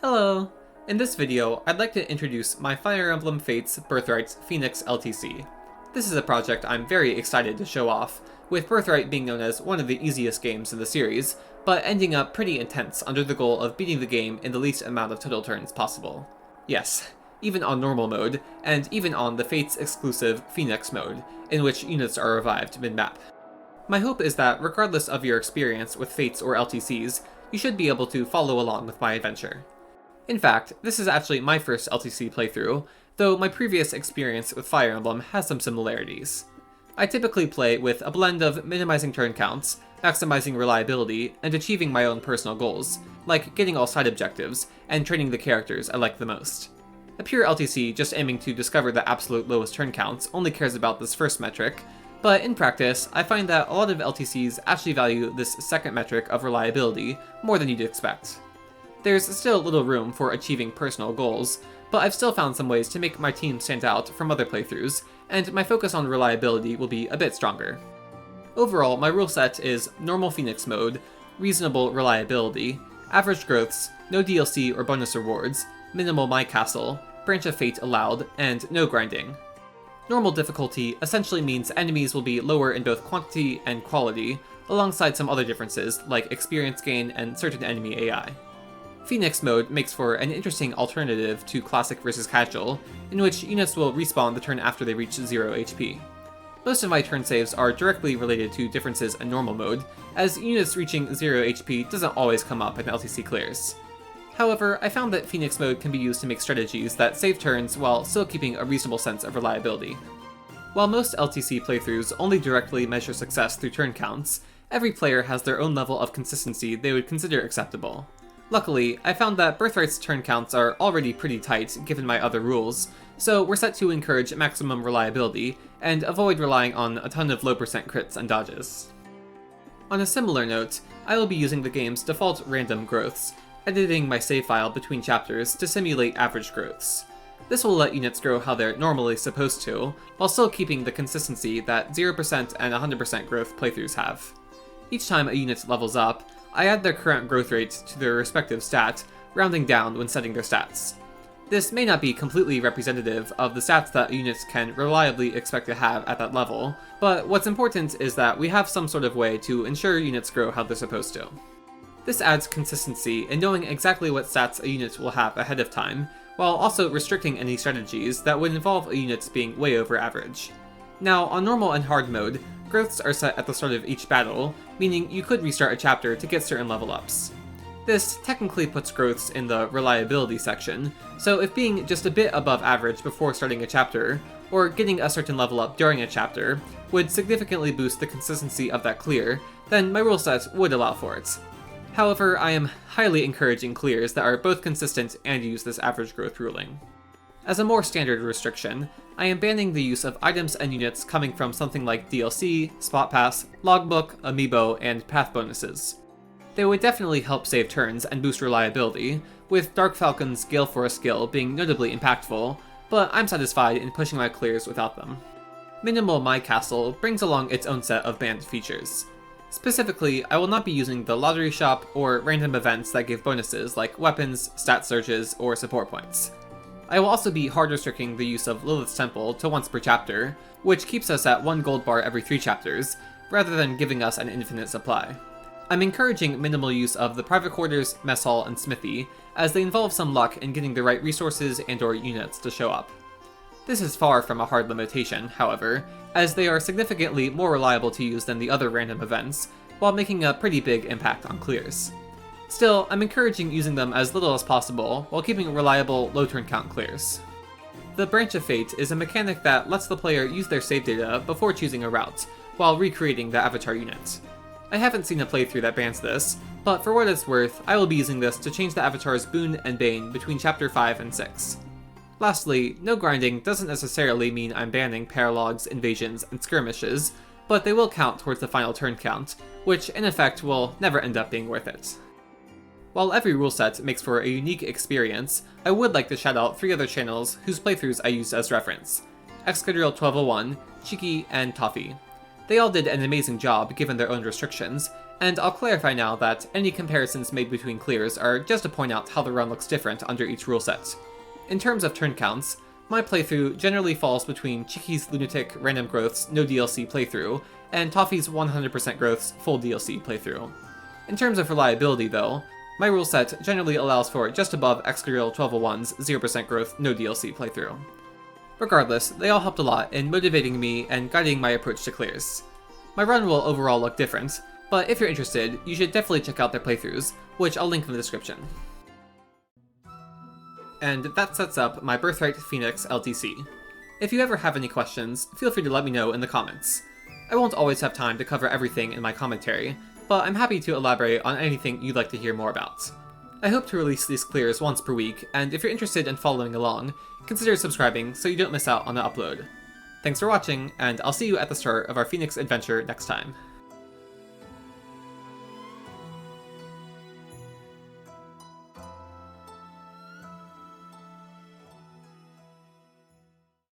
Hello! In this video, I'd like to introduce my Fire Emblem Fates Birthright Phoenix LTC. This is a project I'm very excited to show off, with Birthright being known as one of the easiest games in the series, but ending up pretty intense under the goal of beating the game in the least amount of total turns possible. Yes, even on normal mode, and even on the Fates exclusive Phoenix mode, in which units are revived mid-map. My hope is that regardless of your experience with Fates or LTCs, you should be able to follow along with my adventure. In fact, this is actually my first LTC playthrough, though my previous experience with Fire Emblem has some similarities. I typically play with a blend of minimizing turn counts, maximizing reliability, and achieving my own personal goals, like getting all side objectives, and training the characters I like the most. A pure LTC just aiming to discover the absolute lowest turn counts only cares about this first metric, but in practice, I find that a lot of LTCs actually value this second metric of reliability more than you'd expect. There's still little room for achieving personal goals, but I've still found some ways to make my team stand out from other playthroughs, and my focus on reliability will be a bit stronger. Overall, my rule set is normal Phoenix mode, reasonable reliability, average growths, no DLC or bonus rewards, minimal My Castle, branch of fate allowed, and no grinding. Normal difficulty essentially means enemies will be lower in both quantity and quality, alongside some other differences like experience gain and certain enemy AI. Phoenix mode makes for an interesting alternative to classic versus casual, in which units will respawn the turn after they reach 0 HP. Most of my turn saves are directly related to differences in normal mode, as units reaching 0 HP doesn't always come up in LTC clears. However, I found that Phoenix mode can be used to make strategies that save turns while still keeping a reasonable sense of reliability. While most LTC playthroughs only directly measure success through turn counts, every player has their own level of consistency they would consider acceptable. Luckily, I found that Birthright's turn counts are already pretty tight given my other rules, so we're set to encourage maximum reliability and avoid relying on a ton of low percent crits and dodges. On a similar note, I will be using the game's default random growths, editing my save file between chapters to simulate average growths. This will let units grow how they're normally supposed to, while still keeping the consistency that 0% and 100% growth playthroughs have. Each time a unit levels up, I add their current growth rate to their respective stat, rounding down when setting their stats. This may not be completely representative of the stats that units can reliably expect to have at that level, but what's important is that we have some sort of way to ensure units grow how they're supposed to. This adds consistency in knowing exactly what stats a unit will have ahead of time, while also restricting any strategies that would involve a unit being way over average. Now, on normal and hard mode, growths are set at the start of each battle, meaning you could restart a chapter to get certain level ups. This technically puts growths in the reliability section, so if being just a bit above average before starting a chapter, or getting a certain level up during a chapter, would significantly boost the consistency of that clear, then my rule set would allow for it. However, I am highly encouraging clears that are both consistent and use this average growth ruling. As a more standard restriction, I am banning the use of items and units coming from something like DLC, Spot Pass, Logbook, Amiibo, and Path bonuses. They would definitely help save turns and boost reliability, with Dark Falcon's Gale Force skill being notably impactful, but I'm satisfied in pushing my clears without them. Minimal My Castle brings along its own set of banned features. Specifically, I will not be using the lottery shop or random events that give bonuses like weapons, stat surges, or support points. I will also be hard restricting the use of Lilith's Temple to once per chapter, which keeps us at 1 gold bar every 3 chapters, rather than giving us an infinite supply. I'm encouraging minimal use of the private quarters, mess hall, and smithy, as they involve some luck in getting the right resources and/or units to show up. This is far from a hard limitation, however, as they are significantly more reliable to use than the other random events, while making a pretty big impact on clears. Still, I'm encouraging using them as little as possible, while keeping reliable, low turn count clears. The Branch of Fate is a mechanic that lets the player use their save data before choosing a route, while recreating the avatar unit. I haven't seen a playthrough that bans this, but for what it's worth, I will be using this to change the avatar's boon and bane between chapter 5 and 6. Lastly, no grinding doesn't necessarily mean I'm banning paralogs, invasions, and skirmishes, but they will count towards the final turn count, which in effect will never end up being worth it. While every rule set makes for a unique experience, I would like to shout out 3 other channels whose playthroughs I used as reference: Excadrill 1201, Cheeky, and Toffee. They all did an amazing job given their own restrictions, And I'll clarify now that any comparisons made between clears are just to point out how the run looks different under each rule set. In terms of turn counts, my playthrough generally falls between Chicky's Lunatic Random Growth's no DLC playthrough and Toffee's 100% Growth's full DLC playthrough. In terms of reliability though, my rule set generally allows for just above Excreal 1201's 0% Growth no DLC playthrough. Regardless, they all helped a lot in motivating me and guiding my approach to clears. My run will overall look different, but if you're interested, you should definitely check out their playthroughs, which I'll link in the description. And that sets up my Birthright Phoenix LTC. If you ever have any questions, feel free to let me know in the comments. I won't always have time to cover everything in my commentary, but I'm happy to elaborate on anything you'd like to hear more about. I hope to release these clears once per week, and if you're interested in following along, consider subscribing so you don't miss out on the upload. Thanks for watching, and I'll see you at the start of our Phoenix adventure next time.